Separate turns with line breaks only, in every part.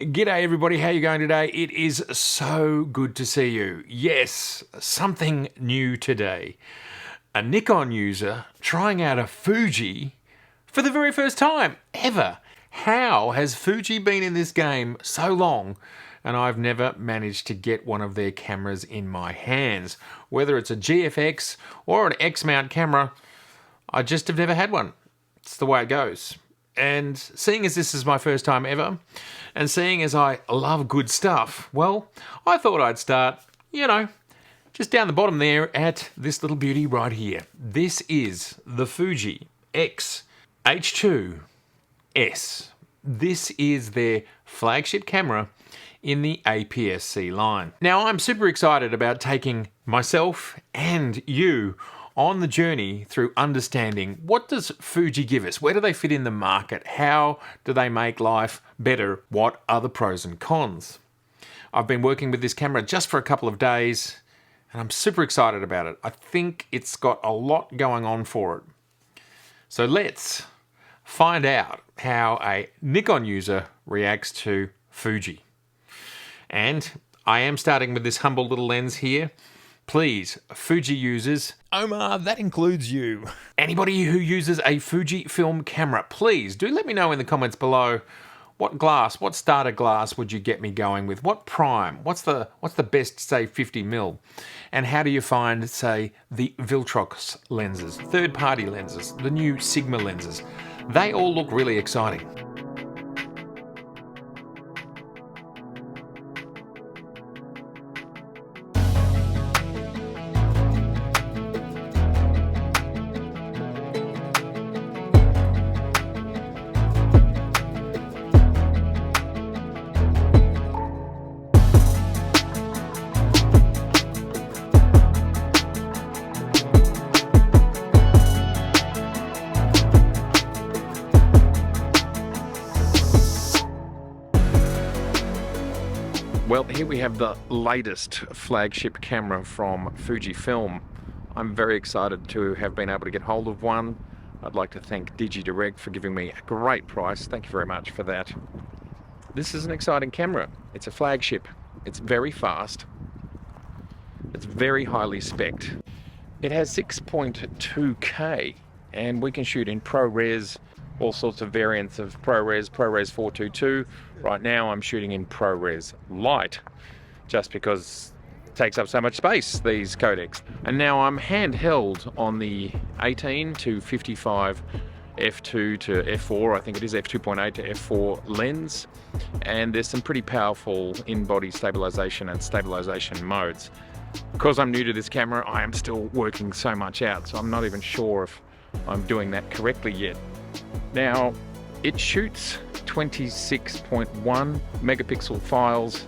G'day everybody, how you going today? It is so good to see you. Yes, something new today. A Nikon user trying out a Fuji for the very first time ever. How has Fuji been in this game so long and I've never managed to get one of their cameras in my hands? Whether it's a GFX or an X-mount camera, I just have never had one. It's the way it goes. And seeing as this is my first time ever, and seeing as I love good stuff, well, I thought I'd start, just down the bottom there at this little beauty right here. This is the Fuji X-H2S. This is their flagship camera in the APS-C line. Now, I'm super excited about taking myself and you on the journey through understanding what does Fuji give us? Where do they fit in the market? How do they make life better? What are the pros and cons? I've been working with this camera just for a couple of days and I'm super excited about it. I think it's got a lot going on for it. So let's find out how a Nikon user reacts to Fuji. And I am starting with this humble little lens here. Please, Fuji users, Omar, that includes you. Anybody who uses a Fujifilm camera, please do let me know in the comments below what glass, what starter glass would you get me going with? What prime? What's the best, say, 50mm? And how do you find, say, the Viltrox lenses, third-party lenses, the new Sigma lenses? They all look really exciting. Well, here we have the latest flagship camera from Fujifilm. I'm very excited to have been able to get hold of one. I'd like to thank DigiDirect for giving me a great price. Thank you very much for that. This is an exciting camera. It's a flagship. It's very fast. It's very highly spec'd. It has 6.2K and we can shoot in ProRes, all sorts of variants of ProRes 422. Right now I'm shooting in ProRes Lite, just because it takes up so much space, these codecs. And now I'm handheld on the 18 to 55 f2 to f4, I think it is f2.8 to f4 lens. And there's some pretty powerful in-body stabilization and stabilization modes. Because I'm new to this camera, I am still working so much out, so I'm not even sure if I'm doing that correctly yet. Now, it shoots 26.1 megapixel files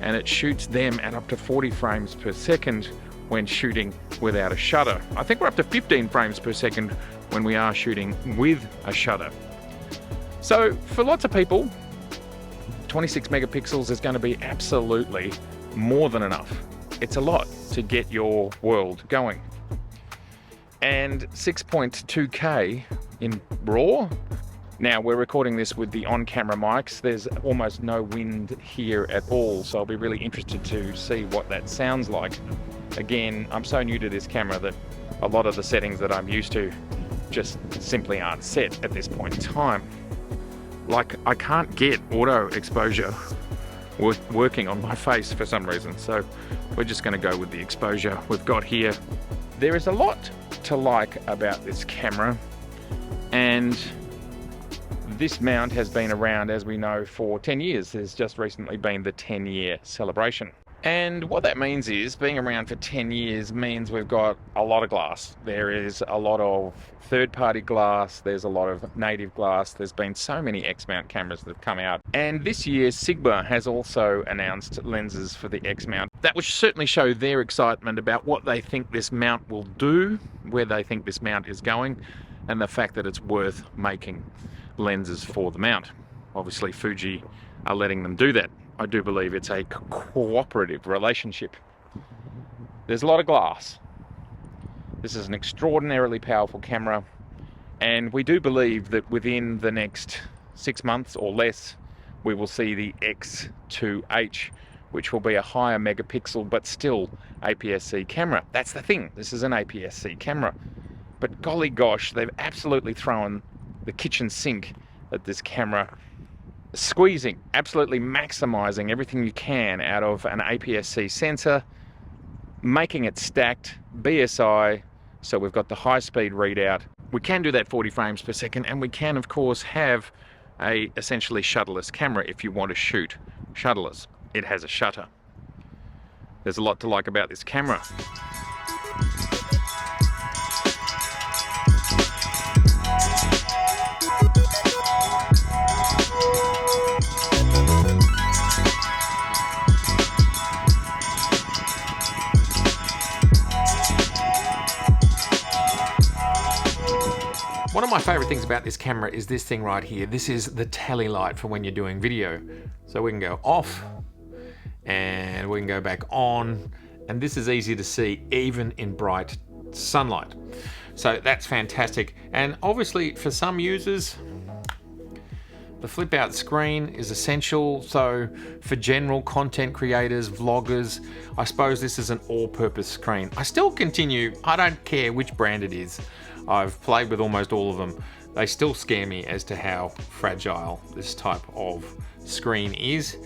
and it shoots them at up to 40 frames per second when shooting without a shutter. I think we're up to 15 frames per second when we are shooting with a shutter. So for lots of people, 26 megapixels is going to be absolutely more than enough. It's a lot to get your world going. And 6.2K in RAW. Now we're recording this with the on-camera mics. There's almost no wind here at all, so I'll be really interested to see what that sounds like. Again, I'm so new to this camera that a lot of the settings that I'm used to just simply aren't set at this point in time. Like, I can't get auto exposure working on my face for some reason, so we're just going to go with the exposure we've got here. There is a lot to like about this camera, and this mount has been around, as we know, for 10 years. There's just recently been the 10-year celebration. And what that means is, being around for 10 years means we've got a lot of glass. There is a lot of third-party glass, there's a lot of native glass, there's been so many X-mount cameras that have come out. And this year, Sigma has also announced lenses for the X-mount. That will certainly show their excitement about what they think this mount will do, where they think this mount is going, and the fact that it's worth making lenses for the mount. Obviously, Fuji are letting them do that. I do believe it's a cooperative relationship. There's a lot of glass. This is an extraordinarily powerful camera, and we do believe that within the next 6 months or less, we will see the X-H2S, which will be a higher megapixel but still APS-C camera. That's the thing, this is an APS-C camera. But golly gosh, they've absolutely thrown the kitchen sink at this camera, squeezing, absolutely maximizing everything you can out of an APS-C sensor, making it stacked, BSI, so we've got the high speed readout. We can do that 40 frames per second, and we can of course have a essentially shutterless camera if you want to shoot shutterless. It has a shutter. There's a lot to like about this camera.
One of my favorite things about this camera is this thing right here. This is the tally light for when you're doing video. So we can go off and we can go back on, and this is easy to see even in bright sunlight. So that's fantastic. And obviously for some users, the flip out screen is essential. So for general content creators, vloggers, I suppose this is an all-purpose screen. I still continue, I don't care which brand it is. I've played with almost all of them. They still scare me as to how fragile this type of screen is.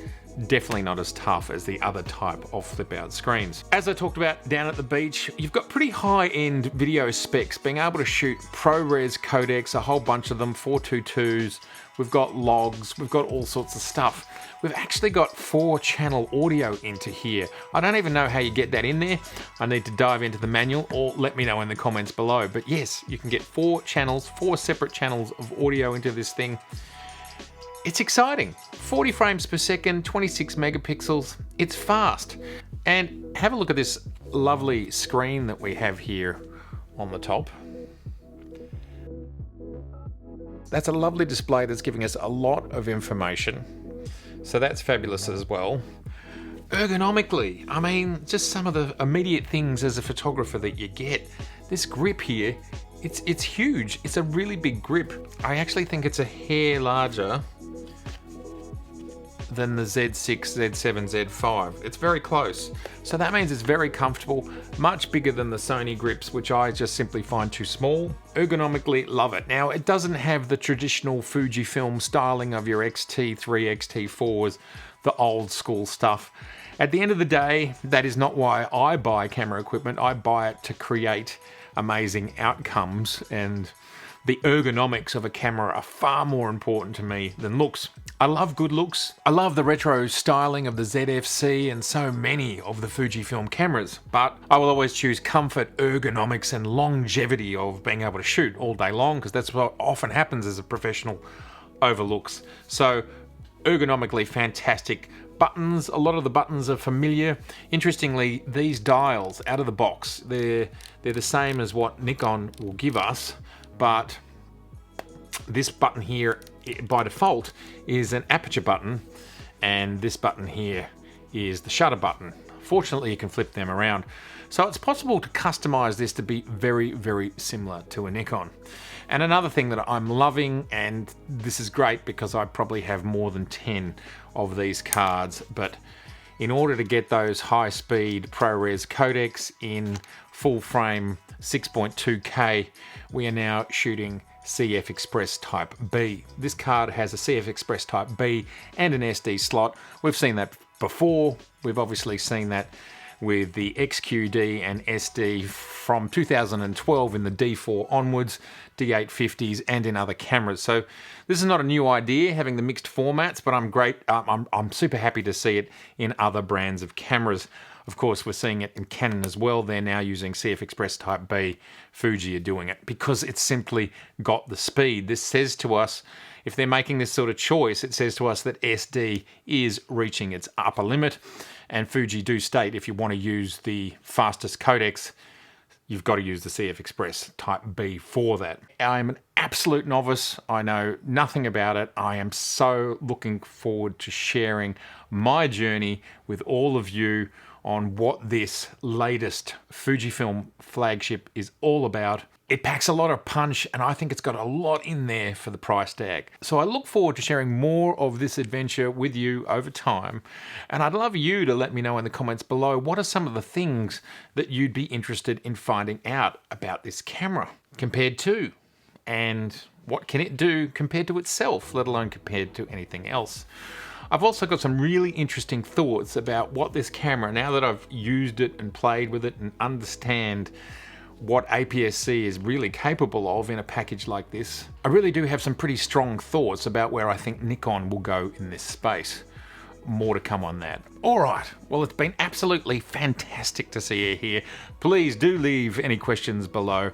Definitely not as tough as the other type of flip out screens. As I talked about down at the beach, you've got pretty high-end video specs, being able to shoot ProRes codecs, a whole bunch of them, 422s, we've got logs, we've got all sorts of stuff. We've actually got 4-channel audio into here. I don't even know how you get that in there. I need to dive into the manual, or let me know in the comments below. But yes, you can get 4 channels, 4 separate channels of audio into this thing. It's exciting. 40 frames per second, 26 megapixels. It's fast. And have a look at this lovely screen that we have here on the top. That's a lovely display that's giving us a lot of information. So that's fabulous as well. Ergonomically, I mean, just some of the immediate things as a photographer that you get. This grip here, it's huge. It's a really big grip. I actually think it's a hair larger than the Z6, Z7, Z5. It's very close. So that means it's very comfortable, much bigger than the Sony grips, which I just simply find too small. Ergonomically, love it. Now, it doesn't have the traditional Fujifilm styling of your X-T3, X-T4s, the old school stuff. At the end of the day, that is not why I buy camera equipment. I buy it to create amazing outcomes, and the ergonomics of a camera are far more important to me than looks. I love good looks. I love the retro styling of the ZF-C and so many of the Fujifilm cameras, but I will always choose comfort, ergonomics, and longevity of being able to shoot all day long, because that's what often happens as a professional over looks. So ergonomically fantastic. Buttons, a lot of the buttons are familiar. Interestingly, these dials out of the box, they're the same as what Nikon will give us, but this button here by default is an aperture button, and this button here is the shutter button. Fortunately, you can flip them around. So it's possible to customize this to be very, very similar to a Nikon. And another thing that I'm loving, and this is great because I probably have more than 10 of these cards, but in order to get those high-speed ProRes codecs in full frame 6.2K, we are now shooting CF Express Type B. This card has a CF Express Type B and an SD slot. We've seen that before. We've obviously seen that with the XQD and SD from 2012 in the D4 onwards, D850s, and in other cameras. So this is not a new idea, having the mixed formats, but I'm super happy to see it in other brands of cameras. Of course, we're seeing it in Canon as well. They're now using CF Express Type B. Fuji are doing it because it's simply got the speed. This says to us, if they're making this sort of choice, it says to us that SD is reaching its upper limit. And Fuji do state if you want to use the fastest codecs, you've got to use the CF Express Type B for that. I'm an absolute novice. I know nothing about it. I am so looking forward to sharing my journey with all of you on what this latest Fujifilm flagship is all about. It packs a lot of punch, and I think it's got a lot in there for the price tag. So I look forward to sharing more of this adventure with you over time. And I'd love you to let me know in the comments below, what are some of the things that you'd be interested in finding out about this camera compared to, and what can it do compared to itself, let alone compared to anything else. I've also got some really interesting thoughts about what this camera, now that I've used it and played with it and understand what APS-C is really capable of in a package like this, I really do have some pretty strong thoughts about where I think Nikon will go in this space. More to come on that. All right, well, it's been absolutely fantastic to see you here. Please do leave any questions below.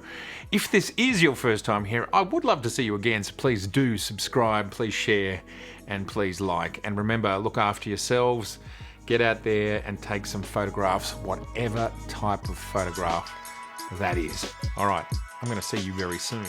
If this is your first time here, I would love to see you again, so please do subscribe, please share, and please like. And remember, look after yourselves, get out there and take some photographs, whatever type of photograph that is. All right, I'm going to see you very soon.